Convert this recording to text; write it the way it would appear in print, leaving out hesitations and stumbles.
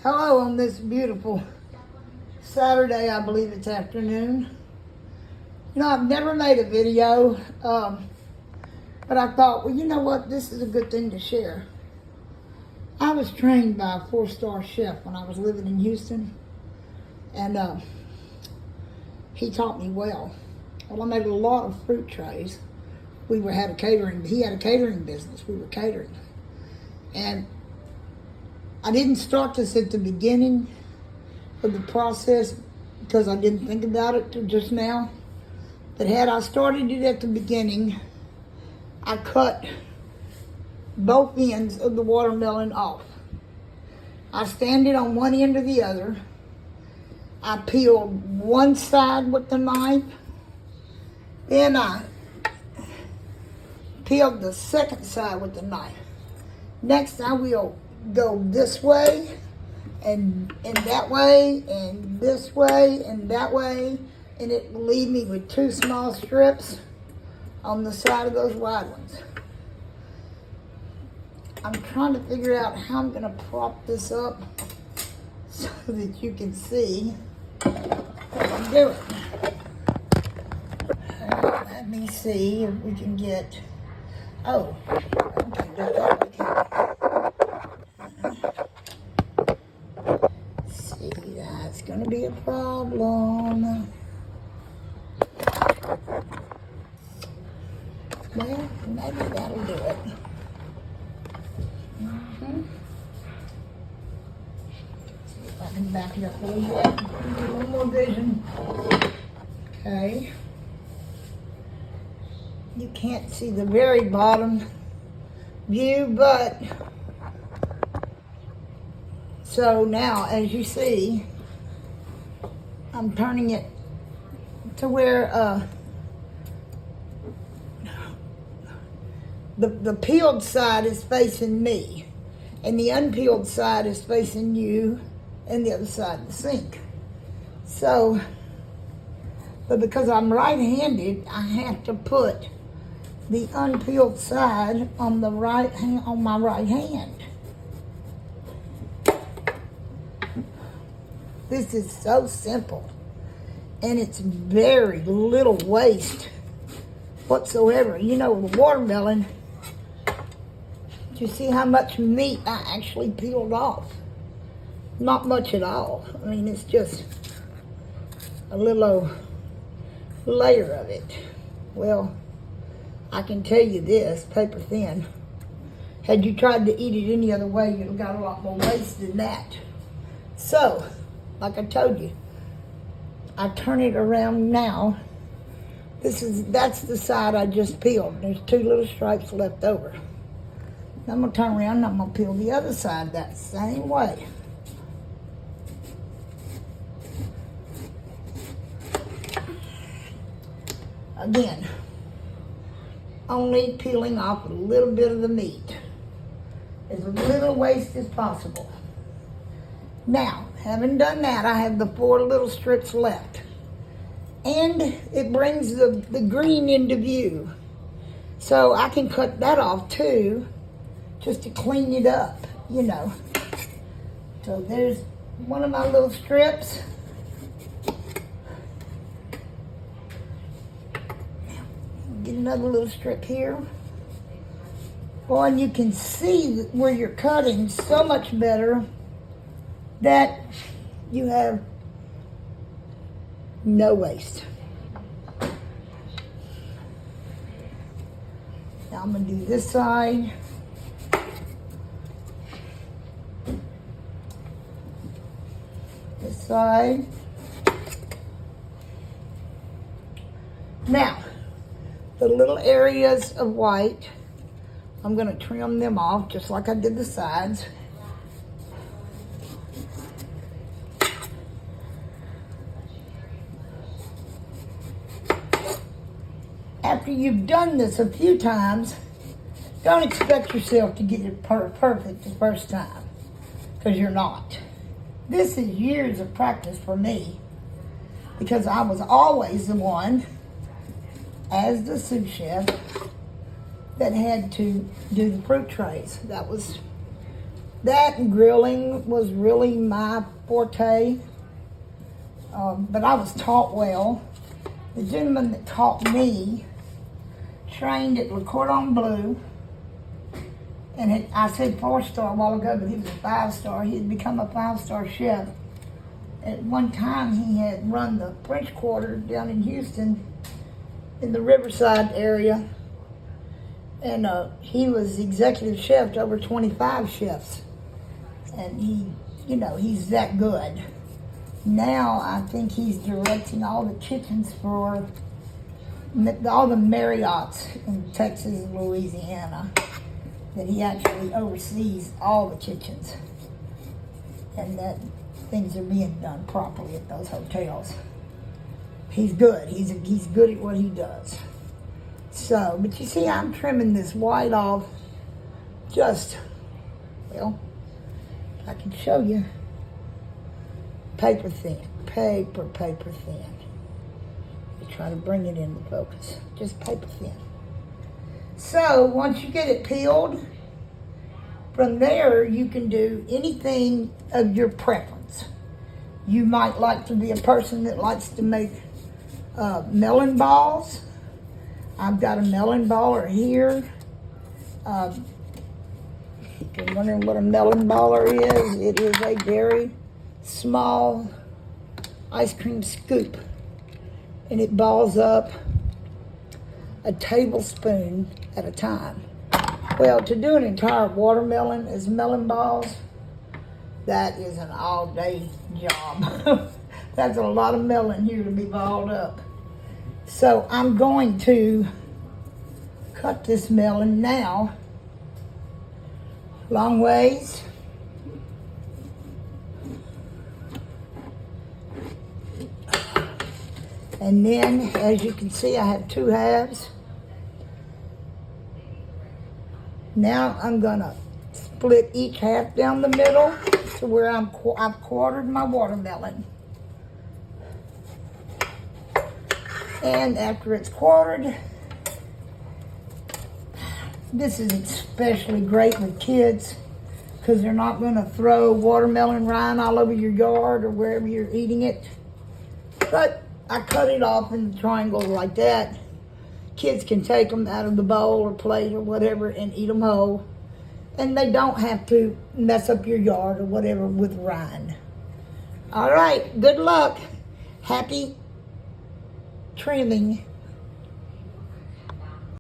Hello on this beautiful Saturday, I believe it's afternoon. You know, I've never made a video, but I thought, well, you know what, this is a good thing to share. I was trained by a 4-star chef when I was living in Houston, and he taught me well. Well, I made a lot of fruit trays. He had a catering business. We were catering. And I didn't start this at the beginning of the process because I didn't think about it till just now. But had I started it at the beginning, I cut both ends of the watermelon off. I stand it on one end or the other. I peeled one side with the knife. Then I peeled the second side with the knife. Next, I will go this way, and that way, and this way, and that way, and it will leave me with 2 small strips on the side of those wide ones. I'm trying to figure out how I'm going to prop this up so that you can see what I'm doing. Let me see if we can get, oh, okay, do that. See, that's going to be a problem. Well, maybe that'll do it. See if I can back it up a little bit. A little more vision. Okay. You can't see the very bottom view, but so now, as you see, I'm turning it to where the peeled side is facing me, and the unpeeled side is facing you, and the other side of the sink. So, but because I'm right-handed, I have to put the unpeeled side on the right hand, on my right hand. This is so simple, and it's very little waste whatsoever. You know, the watermelon, do you see how much meat I actually peeled off? Not much at all. I mean, it's just a little layer of it. Well, I can tell you this, paper thin. Had you tried to eat it any other way, you'd have got a lot more waste than that. So, like I told you, I turn it around now. That's the side I just peeled. There's 2 little stripes left over. Now I'm gonna turn around and I'm gonna peel the other side that same way. Again, only peeling off a little bit of the meat. As little waste as possible. Now, having done that, I have the 4 little strips left. And it brings the green into view. So I can cut that off too, just to clean it up, you know. So there's one of my little strips. Get another little strip here. Well, and you can see where you're cutting so much better that you have no waste. Now I'm going to do this side. This side. Now, the little areas of white, I'm going to trim them off just like I did the sides. After you've done this a few times, don't expect yourself to get it perfect the first time, because you're not. This is years of practice for me, because I was always the one, as the sous chef, that had to do the fruit trays. That was that and grilling was really my forte. But I was taught well. The gentleman that taught me trained at Le Cordon Bleu, and I said 4-star a while ago, but he was a 5-star. He had become a 5-star chef. At one time, he had run the French Quarter down in Houston, in the Riverside area, and he was executive chef to over 25 chefs, and he's that good. Now I think he's directing all the kitchens for all the Marriotts in Texas and Louisiana, that he actually oversees all the kitchens, and that things are being done properly at those hotels. He's good. He's good at what he does. So, but you see, I'm trimming this white off just, well, I can show you. Paper thin. Paper thin. I try to bring it into focus. Just paper thin. So, once you get it peeled, from there you can do anything of your preference. You might like to be a person that likes to make melon balls. I've got a melon baller here. If you're wondering what a melon baller is, it is a very small ice cream scoop, and it balls up a tablespoon at a time. Well, to do an entire watermelon as melon balls, that is an all-day job. That's a lot of melon here to be balled up. So I'm going to cut this melon now, long ways. And then, as you can see, I have 2 halves. Now I'm gonna split each half down the middle to where I've quartered my watermelon. And after it's quartered, this is especially great with kids because they're not going to throw watermelon rind all over your yard or wherever you're eating it. But I cut it off in triangles like that. Kids can take them out of the bowl or plate or whatever and eat them whole. And they don't have to mess up your yard or whatever with rind. All right, good luck. Happy trimming.